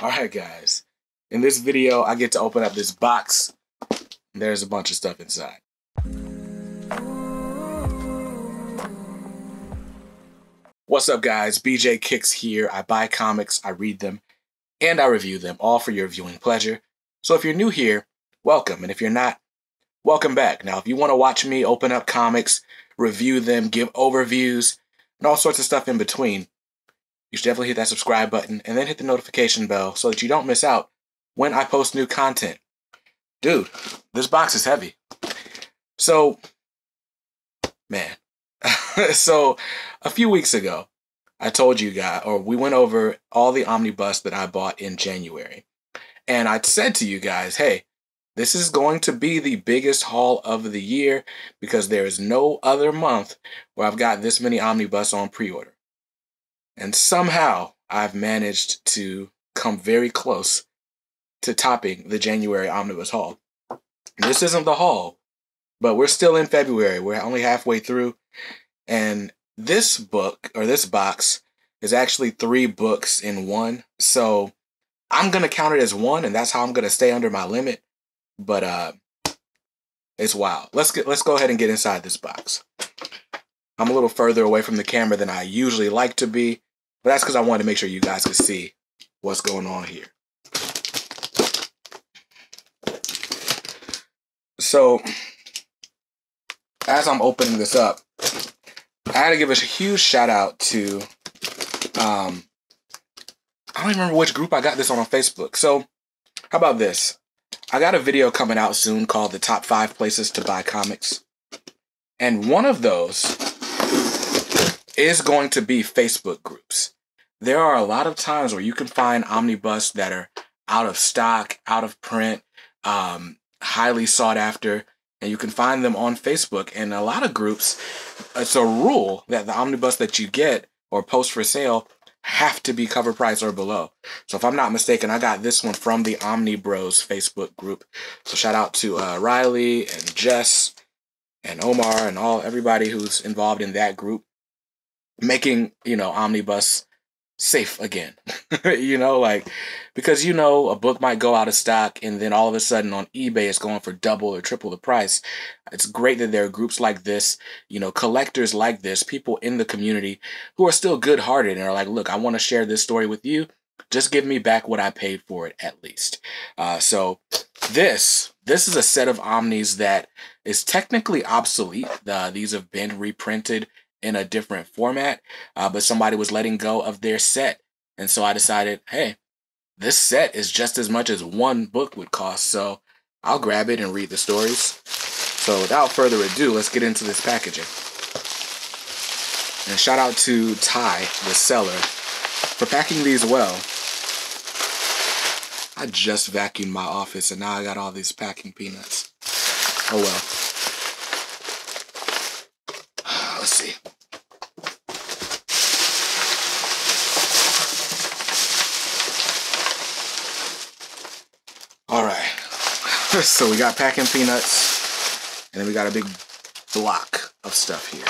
Alright guys, in this video I get to open up this box. There's a bunch of stuff inside. What's up guys, BJ Kicks here. I buy comics, I read them, and I review them, all for your viewing pleasure. So if you're new here, welcome, and if you're not, welcome back. Now if you want to watch me open up comics, review them, give overviews, and all sorts of stuff in between, you should definitely hit that subscribe button and then hit the notification bell so that you don't miss out when I post new content. Dude, this box is heavy. So, man. So, a few weeks ago, I told you guys, or we went over all the omnibus that I bought in January. And I said to you guys, hey, this is going to be the biggest haul of the year because there is no other month where I've got this many omnibus on pre-order. And somehow I've managed to come very close to topping the January omnibus haul. This isn't the haul, but we're still in February. We're only halfway through. And this book, or this box, is actually 3 books in one. So I'm going to count it as one, and that's how I'm going to stay under my limit. But it's wild. Let's go ahead and get inside this box. I'm a little further away from the camera than I usually like to be, but that's because I wanted to make sure you guys could see what's going on here. So, as I'm opening this up, I had to give a huge shout out to, I don't even remember which group I got this on Facebook. So, how about this? I got a video coming out soon called the Top 5 Places to Buy Comics. And one of those is going to be Facebook groups. There are a lot of times where you can find omnibus that are out of stock, out of print, highly sought after, and you can find them on Facebook. And a lot of groups, it's a rule that the omnibus that you get or post for sale have to be cover price or below. So if I'm not mistaken, I got this one from the OmniBros Facebook group. So shout out to Riley and Jess and Omar and everybody who's involved in that group, making, omnibus safe again. Because a book might go out of stock and then all of a sudden on eBay it's going for double or triple the price. It's great that there are groups like this, collectors like this, people in the community who are still good-hearted and are like, look, I want to share this story with you. Just give me back what I paid for it at least. So this is a set of omnis that is technically obsolete. These have been reprinted in a different format, but somebody was letting go of their set. And so I decided, hey, this set is just as much as one book would cost, so I'll grab it and read the stories. So without further ado, let's get into this packaging. And shout out to Ty, the seller, for packing these well. I just vacuumed my office and now I got all these packing peanuts. Oh well. Let's see. All right. So we got packing peanuts, and then we got a big block of stuff here.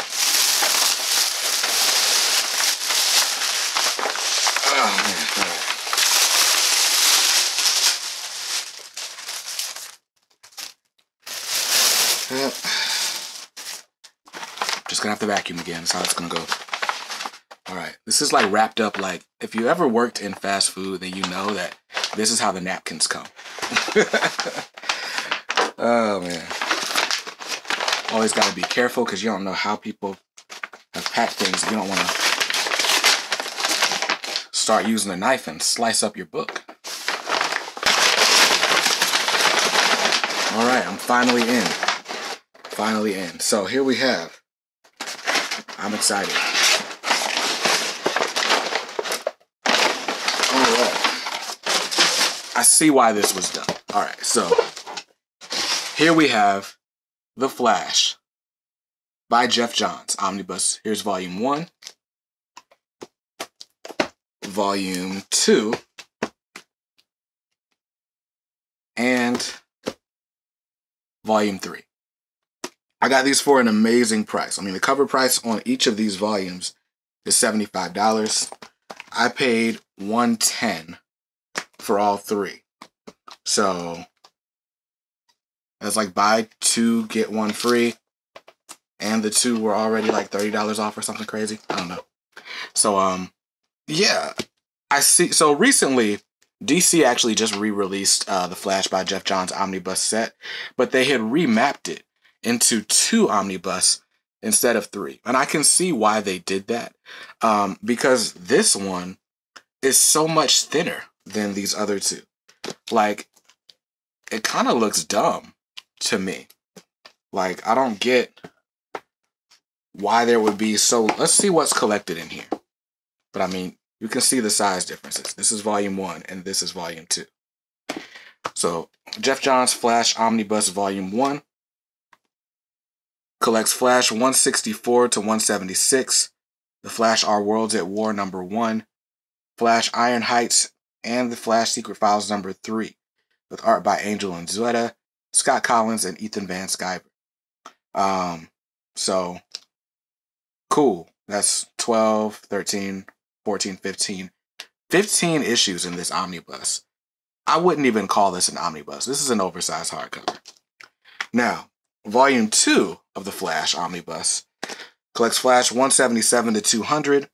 Oh man. All right. Yep. Just gonna have to vacuum again. That's how it's gonna go. All right, this is like wrapped up like, if you ever worked in fast food, then you know that this is how the napkins come. Oh man. Always gotta be careful because you don't know how people have packed things. You don't want to start using a knife and slice up your book. All right, I'm finally in. Finally in. So here we have. I'm excited. Alright. I see why this was done. Alright, so here we have The Flash by Geoff Johns, Omnibus. Here's Volume 1. Volume 2. And Volume 3. I got these for an amazing price. I mean, the cover price on each of these volumes is $75. I paid $110 for all three. So it's like buy two, get one free. And the two were already like $30 off or something crazy. I don't know. So, yeah. I see. So recently, DC actually just re-released the Flash by Geoff Johns omnibus set, but they had remapped it into 2 omnibus instead of 3. And I can see why they did that, because this one is so much thinner than these other 2. Like, it kind of looks dumb to me. Like, I don't get why there would be so... Let's see what's collected in here. But I mean, you can see the size differences. This is volume 1 and this is volume 2. So, Geoff Johns Flash Omnibus Volume 1 collects Flash 164 to 176, the Flash Our Worlds at War #1, Flash Iron Heights, and the Flash Secret Files #3, with art by Angel Unzueta, Scott Collins, and Ethan Van Sciver. So, cool. That's 12, 13, 14, 15. 15 issues in this omnibus. I wouldn't even call this an omnibus. This is an oversized hardcover. Now, Volume 2 of the Flash Omnibus collects Flash 177 to 200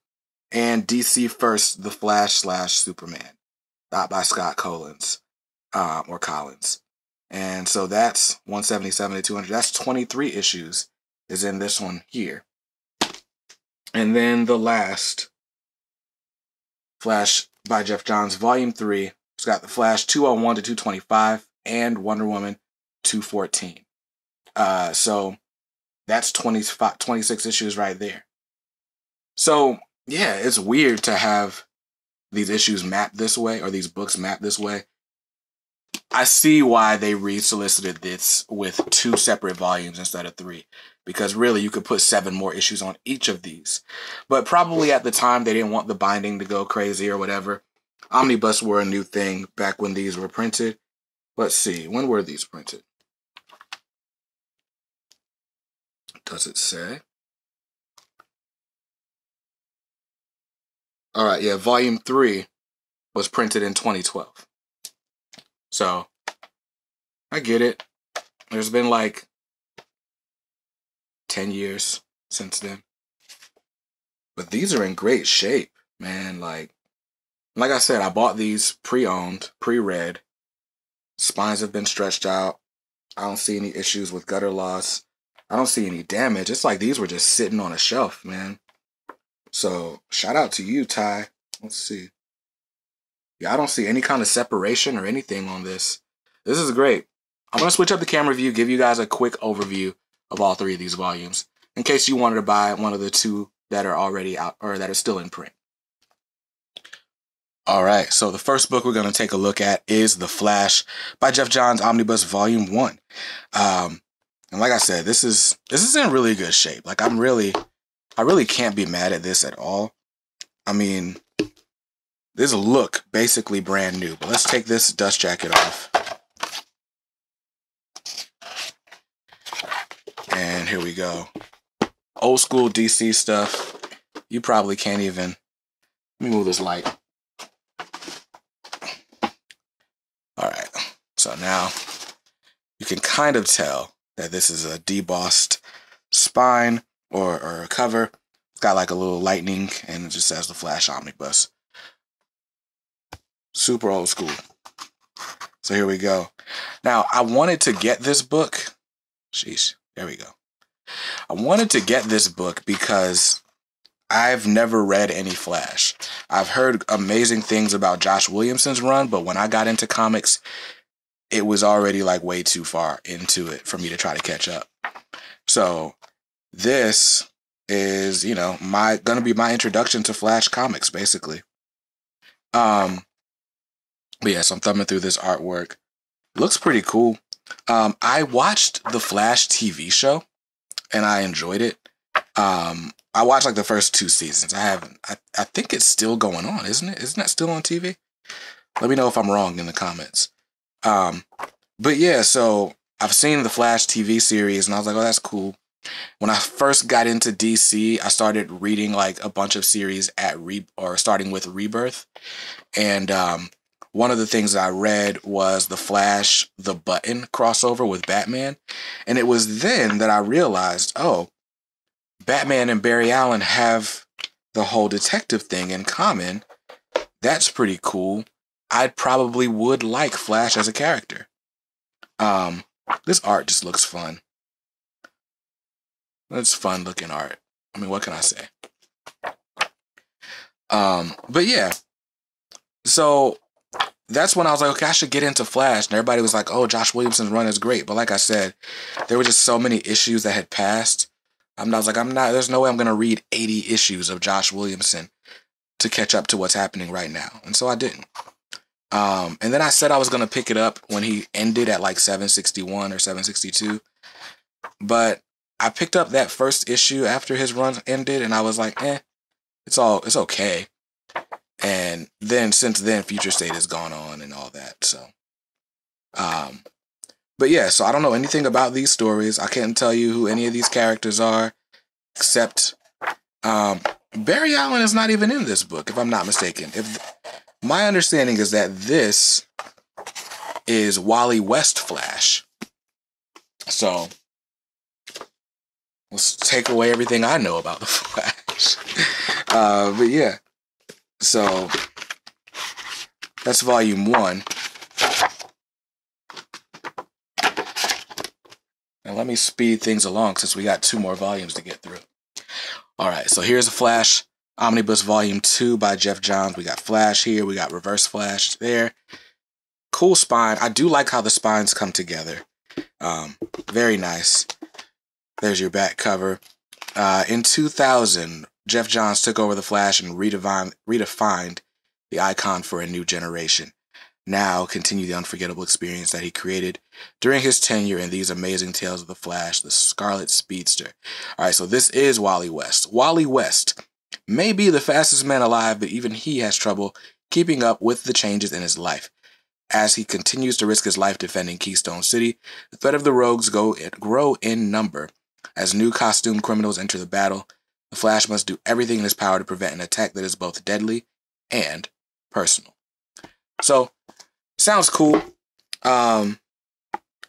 and DC First, The Flash / Superman, by Scott Collins, or Collins. And so that's 177 to 200. That's 23 issues is in this one here. And then the last, Flash by Geoff Johns, Volume 3, it's got the Flash 201 to 225 and Wonder Woman 214. So that's 26 issues right there. So, yeah, it's weird to have these issues mapped this way, or these books mapped this way. I see why they re-solicited this with 2 separate volumes instead of 3. Because really, you could put 7 more issues on each of these. But probably at the time, they didn't want the binding to go crazy or whatever. Omnibus were a new thing back when these were printed. Let's see, when were these printed? Does it say? All right, yeah, Volume 3 was printed in 2012. So, I get it. There's been like 10 years since then. But these are in great shape, man. Like I said, I bought these pre-owned, pre-read. Spines have been stretched out. I don't see any issues with gutter loss. I don't see any damage. It's like these were just sitting on a shelf, man. So, shout out to you, Ty. Let's see. Yeah, I don't see any kind of separation or anything on this. This is great. I'm going to switch up the camera view, give you guys a quick overview of all 3 of these volumes, in case you wanted to buy one of the 2 that are already out, or that are still in print. All right, so the first book we're going to take a look at is The Flash by Geoff Johns Omnibus Volume 1. And like I said, this is in really good shape. Like, I really can't be mad at this at all. I mean, this look basically brand new, but let's take this dust jacket off. And here we go. Old school DC stuff. You probably can't even... Let me move this light. Alright, so now you can kind of tell that this is a debossed spine or a cover. It's got like a little lightning and it just says The Flash Omnibus. Super old school. So here we go. Now, I wanted to get this book. Sheesh, there we go. I wanted to get this book because I've never read any Flash. I've heard amazing things about Josh Williamson's run, but when I got into comics, it was already like way too far into it for me to try to catch up. So this is, you know, gonna be my introduction to Flash comics, basically. But yeah, so I'm thumbing through this artwork. Looks pretty cool. I watched the Flash TV show and I enjoyed it. I watched like the first 2 seasons. I think it's still going on, isn't it? Isn't that still on TV? Let me know if I'm wrong in the comments. But yeah, so I've seen the Flash TV series and I was like, oh, that's cool. When I first got into DC, I started reading like a bunch of series starting with Rebirth. And one of the things that I read was the Flash, the Button crossover with Batman. And it was then that I realized, oh, Batman and Barry Allen have the whole detective thing in common. That's pretty cool. I probably would like Flash as a character. This art just looks fun. It's fun looking art. I mean, what can I say? But yeah. So that's when I was like, okay, I should get into Flash. And everybody was like, oh, Josh Williamson's run is great. But like I said, there were just so many issues that had passed. I was like, there's no way I'm going to read 80 issues of Josh Williamson to catch up to what's happening right now. And so I didn't. And then I said I was going to pick it up when he ended at like 761 or 762. But I picked up that first issue after his run ended, and I was like, it's okay. And then since then, Future State has gone on and all that. So, but yeah, so I don't know anything about these stories. I can't tell you who any of these characters are, except Barry Allen is not even in this book, if I'm not mistaken. My understanding is that this is Wally West Flash. So let's take away everything I know about the Flash. But yeah, so that's volume 1. And let me speed things along since we got 2 more volumes to get through. All right, so here's a Flash Omnibus Volume 2 by Geoff Johns. We got Flash here. We got Reverse Flash there. Cool spine. I do like how the spines come together. Very nice. There's your back cover. In 2000, Geoff Johns took over the Flash and redefined the icon for a new generation. Now, continue the unforgettable experience that he created during his tenure in these amazing tales of the Flash, the Scarlet Speedster. All right, so this is Wally West. Wally West may be the fastest man alive, but even he has trouble keeping up with the changes in his life. As he continues to risk his life defending Keystone City, the threat of the rogues grow in number. As new costumed criminals enter the battle, the Flash must do everything in his power to prevent an attack that is both deadly and personal. So, sounds cool.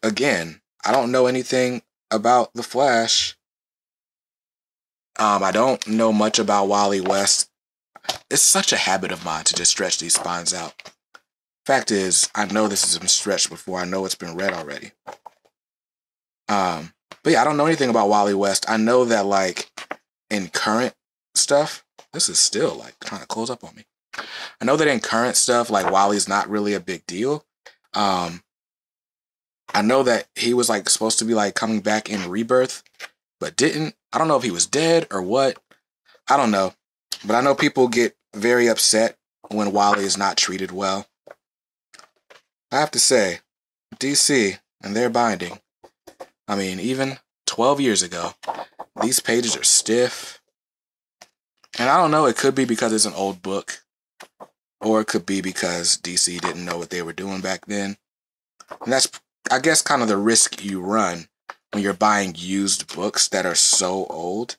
Again, I don't know anything about the Flash. I don't know much about Wally West. It's such a habit of mine to just stretch these spines out. Fact is, I know this has been stretched before. I know it's been read already. But yeah, I don't know anything about Wally West. I know that, like, in current stuff, this is still, like, trying to close up on me. I know that in current stuff, like, Wally's not really a big deal. I know that he was, like, supposed to be, like, coming back in Rebirth, but didn't. I don't know if he was dead or what. I don't know. But I know people get very upset when Wally is not treated well. I have to say, DC and their binding, I mean, even 12 years ago, these pages are stiff. And I don't know, it could be because it's an old book, or it could be because DC didn't know what they were doing back then. And that's, I guess, kind of the risk you run when you're buying used books that are so old.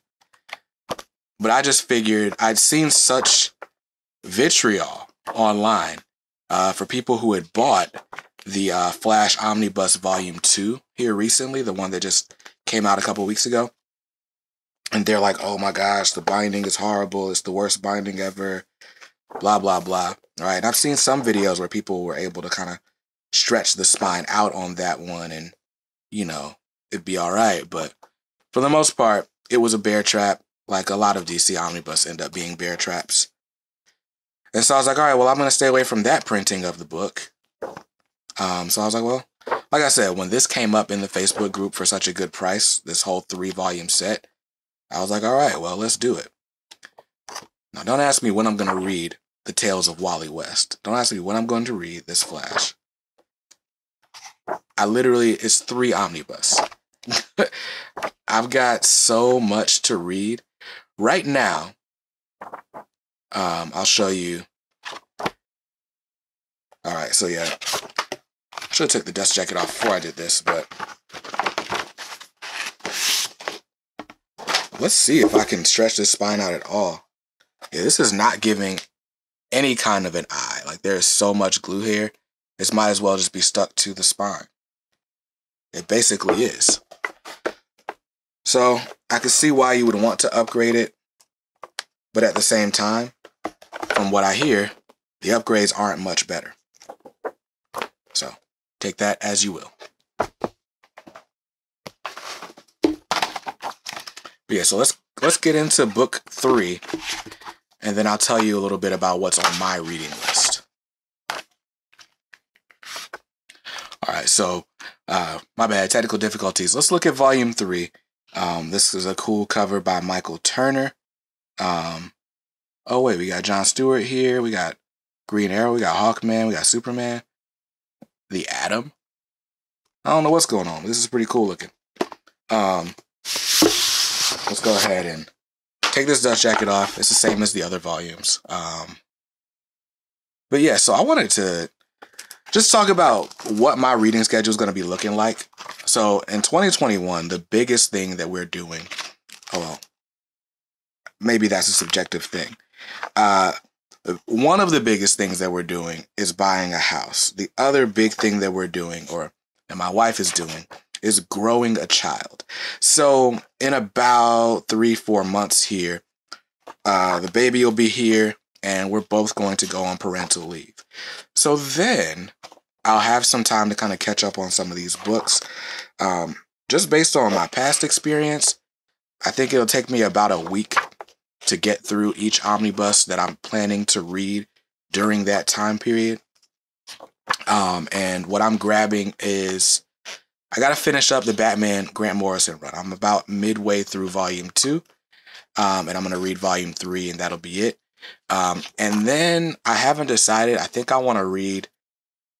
But I just figured I'd seen such vitriol online for people who had bought the Flash Omnibus Volume 2 here recently, the one that just came out a couple weeks ago. And they're like, oh my gosh, the binding is horrible. It's the worst binding ever. Blah, blah, blah. All right. And I've seen some videos where people were able to kind of stretch the spine out on that one and, you know, it'd be all right. But for the most part, it was a bear trap. Like a lot of DC Omnibus end up being bear traps. And so I was like, all right, well, I'm going to stay away from that printing of the book. So I was like, well, like I said, when this came up in the Facebook group for such a good price, this whole 3-volume set, I was like, all right, well, let's do it. Now, don't ask me when I'm going to read The Tales of Wally West. Don't ask me when I'm going to read this Flash. It's 3 omnibus. I've got so much to read. Right now, I'll show you. All right, so yeah. I should have took the dust jacket off before I did this, but let's see if I can stretch this spine out at all. Yeah, this is not giving any kind of an eye. Like, there is so much glue here. This might as well just be stuck to the spine. It basically is. So I can see why you would want to upgrade it, but at the same time, from what I hear, the upgrades aren't much better. So take that as you will. But yeah, so let's get into book 3, and then I'll tell you a little bit about what's on my reading list. All right, so my bad, technical difficulties. Let's look at volume 3. This is a cool cover by Michael Turner. Oh wait, we got John Stewart here. We got Green Arrow. We got Hawkman. We got Superman. The Atom. I don't know what's going on. This is pretty cool looking. Let's go ahead and take this dust jacket off. It's the same as the other volumes. But yeah, so I wanted to just talk about what my reading schedule is going to be looking like. So in 2021, the biggest thing that we're doing, oh well, maybe that's a subjective thing. One of the biggest things that we're doing is buying a house. The other big thing that we're doing, or that my wife is doing, is growing a child. So in about 3-4 months here, the baby will be here, and we're both going to go on parental leave. So then I'll have some time to kind of catch up on some of these books. Just based on my past experience, I think it'll take me about a week to get through each omnibus that I'm planning to read during that time period. And what I'm grabbing is, I got to finish up the Batman Grant Morrison run. I'm about midway through volume 2, and I'm going to read volume 3, and that'll be it. And then I haven't decided. I think I want to read,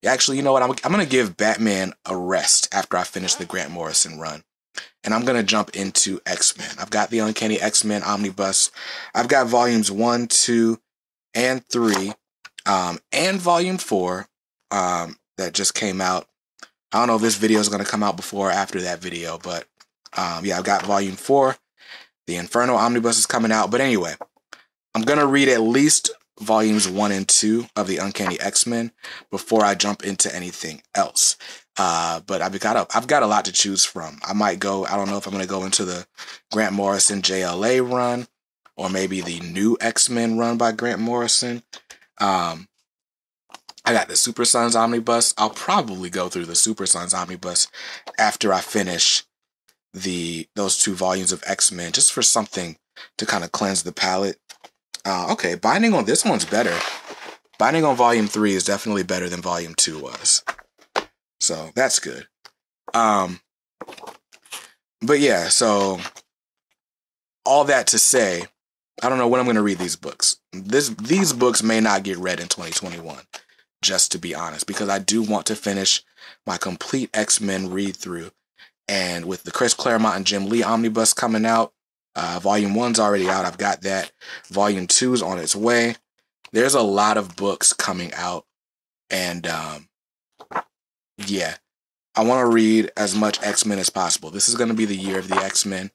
actually, you know what? I'm going to give Batman a rest after I finish the Grant Morrison run. And I'm going to jump into X-Men. I've got the Uncanny X-Men Omnibus. I've got volumes 1, 2, and 3, and volume 4 that just came out. I don't know if this video is going to come out before or after that video, but yeah, I've got volume 4. The Inferno Omnibus is coming out. But anyway, I'm going to read at least volumes 1 and 2 of the Uncanny X-Men before I jump into anything else. But I've got a lot to choose from. I might go, I don't know if I'm going to go into the Grant Morrison JLA run, or maybe the new X-Men run by Grant Morrison. I got the Super Sons Omnibus. I'll probably go through the Super Sons Omnibus after I finish those 2 volumes of X-Men, just for something to kind of cleanse the palate. Okay, binding on this one's better. Binding on volume 3 is definitely better than volume 2 was. So that's good. But yeah, so all that to say, I don't know when I'm going to read these books. These books may not get read in 2021, just to be honest, because I do want to finish my complete X-Men read through. And with the Chris Claremont and Jim Lee omnibus coming out, volume 1's already out. I've got that. Volume 2's on its way. There's a lot of books coming out, and yeah, I want to read as much X-Men as possible. This is going to be the year of the X-Men.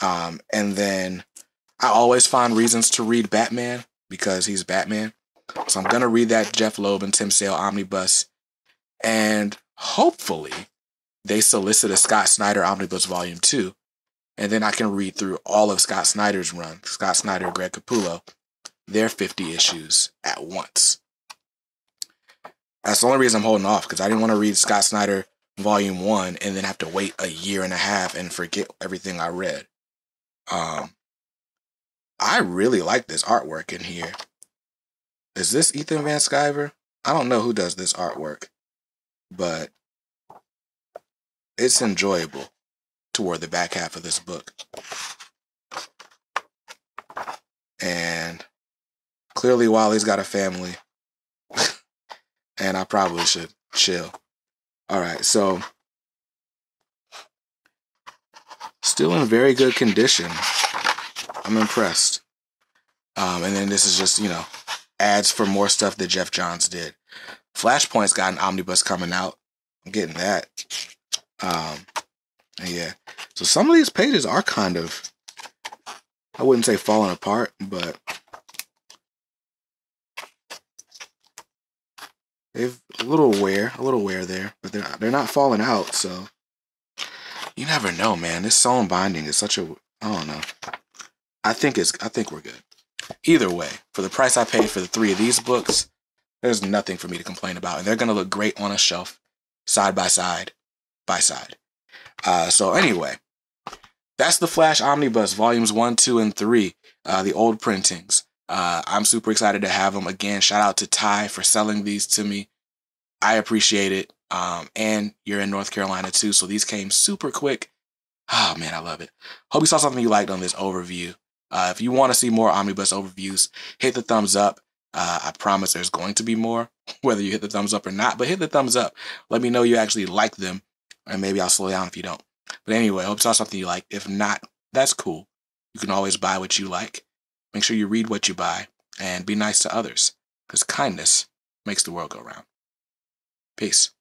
And then I always find reasons to read Batman because he's Batman. So I'm going to read that Jeff Loeb and Tim Sale omnibus. And hopefully they solicit a Scott Snyder omnibus volume 2. And then I can read through all of Scott Snyder's run. Scott Snyder, Greg Capullo, their 50 issues at once. That's the only reason I'm holding off, because I didn't want to read Scott Snyder volume 1 and then have to wait a year and a half and forget everything I read. I really like this artwork in here. Is this Ethan Van Sciver? I don't know who does this artwork, but it's enjoyable toward the back half of this book. And clearly Wally's got a family. And I probably should chill. All right, so still in very good condition. I'm impressed. And then this is just, ads for more stuff that Geoff Johns did. Flashpoint's got an omnibus coming out. I'm getting that. Yeah. So some of these pages are kind of, I wouldn't say falling apart, but They've a little wear there, but they're not falling out, so you never know, man. This sewn binding is such a, I don't know. I think we're good. Either way, for the price I paid for the 3 of these books, there's nothing for me to complain about, and they're gonna look great on a shelf, side by side. So anyway, that's the Flash Omnibus Volumes 1, 2, and 3, the old printings. I'm super excited to have them. Again, shout out to Ty for selling these to me. I appreciate it. And you're in North Carolina too, so these came super quick. Oh man, I love it. Hope you saw something you liked on this overview. If you want to see more Omnibus overviews, hit the thumbs up. I promise there's going to be more, whether you hit the thumbs up or not, but hit the thumbs up. Let me know you actually like them, and maybe I'll slow down if you don't. But anyway, I hope you saw something you liked. If not, that's cool. You can always buy what you like. Make sure you read what you buy, and be nice to others, because kindness makes the world go round. Peace.